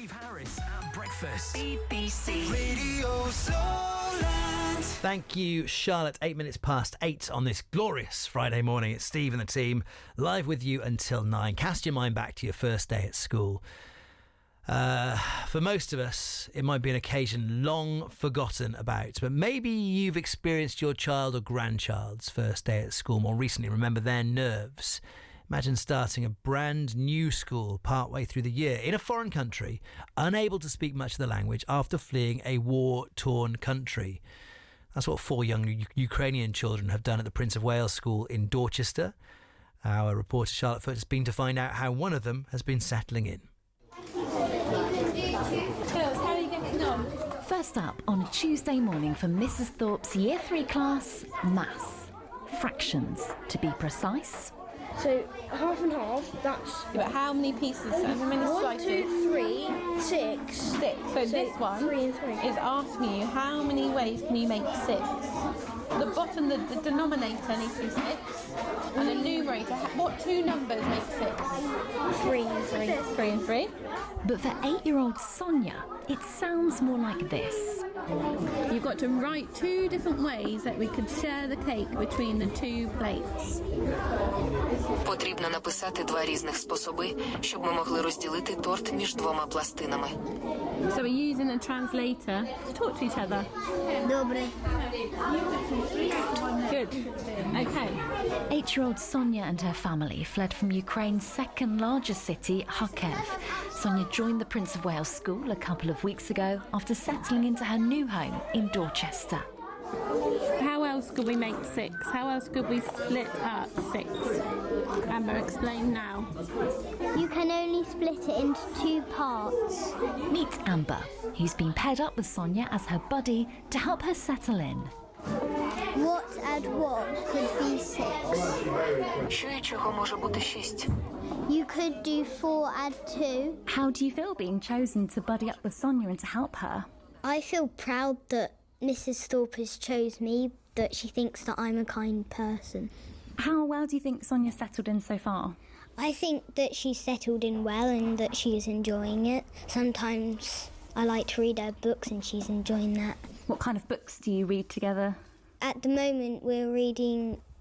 Steve Harris at breakfast. BBC Radio Solent. Thank you, Charlotte. 8 minutes past 8 on this glorious Friday morning. It's Steve and the team live with you until 9. Cast your mind back to your first day at school. For most of us, it might be an occasion long forgotten about, but maybe you've experienced your child or grandchild's first day at school more recently. Remember their nerves. Imagine starting a brand new school partway through the year in a foreign country, unable to speak much of the language after fleeing a war-torn country. That's what 4 young Ukrainian children have done at the Prince of Wales School in Dorchester. Our reporter Charlotte Foot has been to find out how one of them has been settling in. Girls, how are you getting on? First up, on a Tuesday morning for Mrs. Thorpe's Year 3 class, Maths. Fractions, to be precise. So, half and half, that's... Yeah, but how many pieces? How many 1, slices? 2, 3, 6. 6. So this one 3 and 3. is asking you how many ways can you make 6? The bottom, the denominator needs to be 6. And the numerator, what 2 numbers make 6? 3 and 3. 3 and 3. But for 8-year-old Sonia, it sounds more like this. You've got to write 2 different ways that we could share the cake between the 2 plates. Потрібно написати 2 різних способи, щоб ми могли розділити торт між 2 пластинами. So we're using a translator to talk to each other. Dobre. Good. Okay. 8-year-old Sonia and her family fled from Ukraine's second largest city, Kharkiv. Sonia joined the Prince of Wales School a couple of weeks ago after settling into her new home in Dorchester. How else could we make 6? How else could we split up 6? Amber, explain now. You can only split it into 2 parts. Meet Amber, who's been paired up with Sonia as her buddy to help her settle in. What and what could be 6? Що і чого може бути 6? You could do 4 and 2. How do you feel being chosen to buddy up with Sonia and to help her? I feel proud that Mrs. Thorpe has chose me, that she thinks that I'm a kind person. How well do you think Sonia's settled in so far? I think that she's settled in well and that she's enjoying it. Sometimes I like to read her books and she's enjoying that. What kind of books do you read together? At the moment we're reading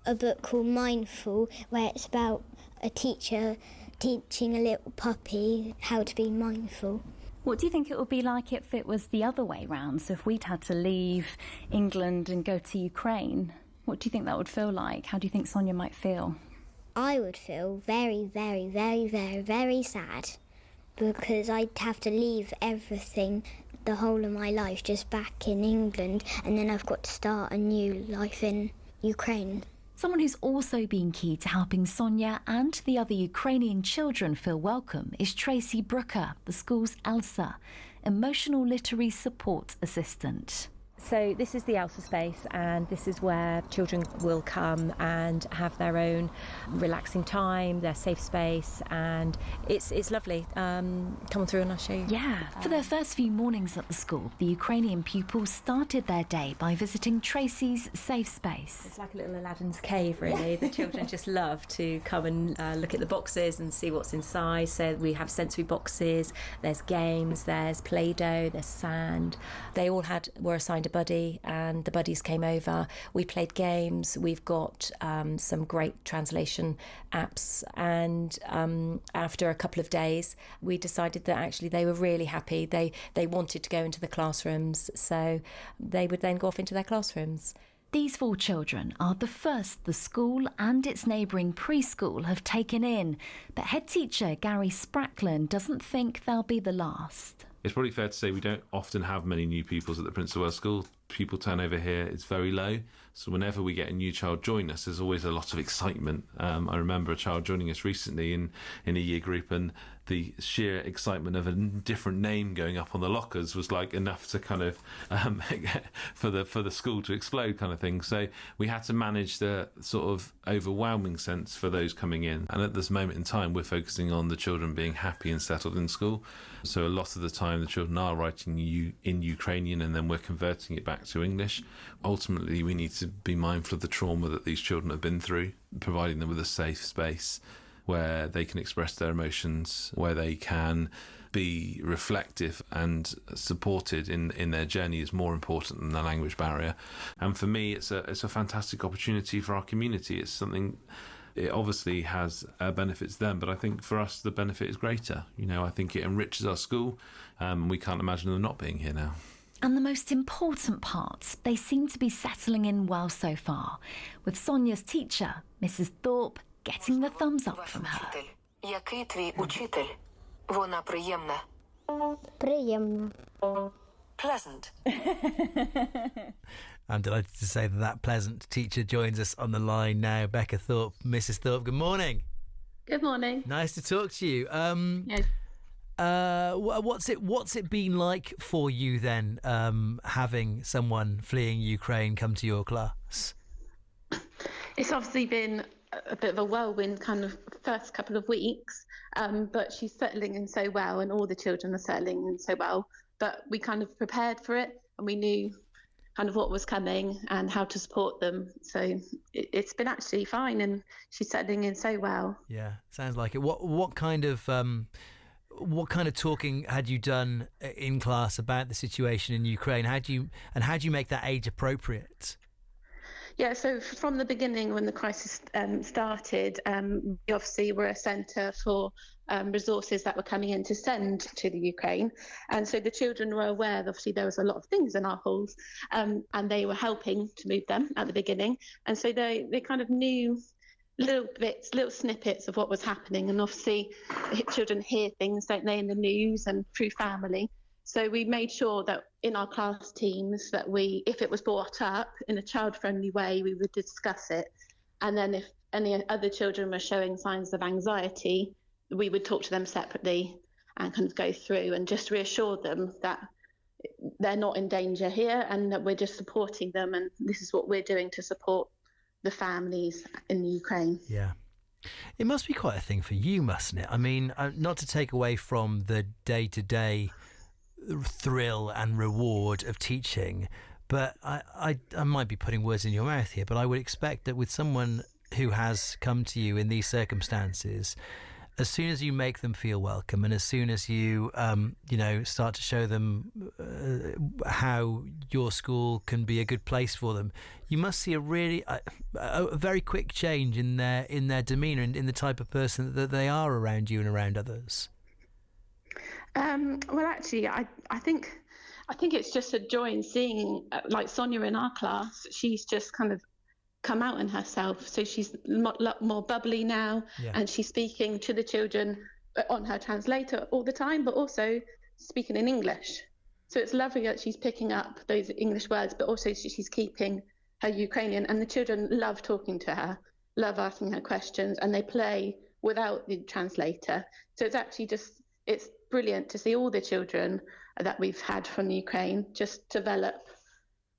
a book called Mindful, where it's about a teacher teaching a little puppy how to be mindful. What do you think it would be like if it was the other way round? So if we'd had to leave England and go to Ukraine, what do you think that would feel like? How do you think Sonia might feel? I would feel very, very, very, very, very sad, because I'd have to leave everything, the whole of my life, just back in England, and then I've got to start a new life in Ukraine. Someone who's also been key to helping Sonia and the other Ukrainian children feel welcome is Tracy Brooker, the school's ELSA, Emotional Literary Support Assistant. So this is the ELSA space, and this is where children will come and have their own relaxing time, their safe space, and it's lovely. Come on through and I'll show you. Yeah. For their first few mornings at the school, the Ukrainian pupils started their day by visiting Tracy's safe space. It's like a little Aladdin's cave, really. The children just love to come and look at the boxes and see what's inside. So we have sensory boxes, there's games, there's Play-Doh, there's sand. They all were assigned a buddy, and the buddies came over. We played games. We've got some great translation apps, and after a couple of days we decided that actually they were really happy. They wanted to go into the classrooms, so they would then go off into their classrooms. These 4 children are the first the school and its neighbouring preschool have taken in, but head teacher Gary Sprackland doesn't think they'll be the last. It's probably fair to say we don't often have many new pupils at the Prince of Wales School. Pupil turnover here is very low, so whenever we get a new child join us, there's always a lot of excitement. I remember a child joining us recently in a year group, and the sheer excitement of a different name going up on the lockers was like enough to kind of for the school to explode, kind of thing. So we had to manage the sort of overwhelming sense for those coming in, and at this moment in time we're focusing on the children being happy and settled in school. So a lot of the time the children are writing in Ukrainian, and then we're converting it back to English. Ultimately, we need to be mindful of the trauma that these children have been through, providing them with a safe space where they can express their emotions, where they can be reflective and supported in their journey is more important than the language barrier. And for me, it's a fantastic opportunity for our community. It's something, it obviously has benefits to them, but I think for us the benefit is greater. You know, I think it enriches our school. We can't imagine them not being here now. And the most important part, they seem to be settling in well so far, with Sonia's teacher, Mrs. Thorpe, getting the thumbs up from her. Який твій учитель? Вона приємна. Приємно. Pleasant. I'm delighted to say that pleasant teacher joins us on the line now. Becca Thorpe, Mrs. Thorpe, good morning. Good morning. Nice to talk to you. Yes. What's it been like for you then, having someone fleeing Ukraine come to your class? It's obviously been a bit of a whirlwind kind of first couple of weeks, but she's settling in so well, and all the children are settling in so well. But we kind of prepared for it, and we knew kind of what was coming and how to support them. So it's been actually fine, and she's settling in so well. Yeah, sounds like it. What kind of talking had you done in class about the situation in Ukraine? How do you make that age appropriate? Yeah, so from the beginning, when the crisis started, we obviously were a centre for resources that were coming in to send to the Ukraine. And so the children were aware that obviously there was a lot of things in our halls, and they were helping to move them at the beginning. And so they kind of knew little bits, little snippets of what was happening. And obviously children hear things, don't they, in the news and through family. So we made sure that in our class teams that if it was brought up in a child-friendly way, we would discuss it. And then if any other children were showing signs of anxiety, we would talk to them separately and kind of go through and just reassure them that they're not in danger here and that we're just supporting them. And this is what we're doing to support the families in the Ukraine. Yeah. It must be quite a thing for you, mustn't it? I mean, not to take away from the day-to-day thrill and reward of teaching, but I might be putting words in your mouth here, but I would expect that with someone who has come to you in these circumstances, as soon as you make them feel welcome and as soon as you start to show them how your school can be a good place for them, you must see a very quick change in their demeanour and in the type of person that they are around you and around others. Well, actually, I think it's just a joy in seeing, like Sonia in our class, she's just kind of come out in herself. So she's a lot more bubbly now, and she's speaking to the children on her translator all the time, but also speaking in English. So it's lovely that she's picking up those English words, but also she's keeping her Ukrainian, and the children love talking to her, love asking her questions, and they play without the translator. So it's actually it's brilliant to see all the children that we've had from the Ukraine just develop,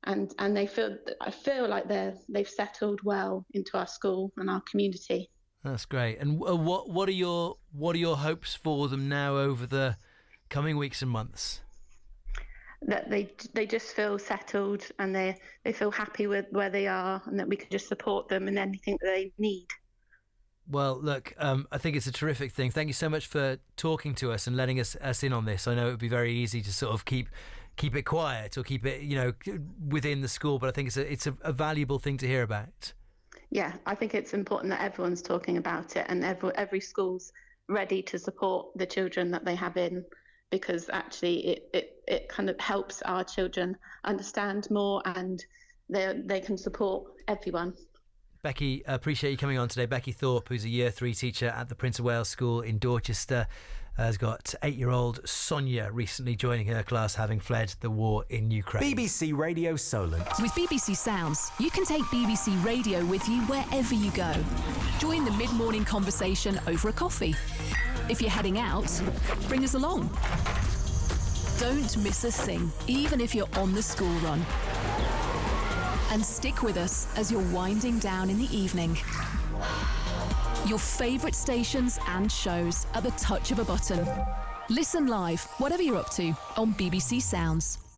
and I feel like they've settled well into our school and our community. That's great. And what are your hopes for them now over the coming weeks and months? That they just feel settled and they feel happy with where they are, and that we can just support them in anything that they need. Well, look, I think it's a terrific thing. Thank you so much for talking to us and letting us in on this. I know it would be very easy to sort of keep it quiet or keep it, within the school, but I think it's a valuable thing to hear about. Yeah, I think it's important that everyone's talking about it, and every school's ready to support the children that they have in, because actually it kind of helps our children understand more, and they can support everyone. Becky, appreciate you coming on today. Becky Thorpe, who's a Year 3 teacher at the Prince of Wales School in Dorchester, has got 8-year-old Sonia recently joining her class, having fled the war in Ukraine. BBC Radio Solent. With BBC Sounds, you can take BBC Radio with you wherever you go. Join the mid-morning conversation over a coffee. If you're heading out, bring us along. Don't miss a thing, even if you're on the school run. And stick with us as you're winding down in the evening. Your favourite stations and shows at the touch of a button. Listen live, whatever you're up to, on BBC Sounds.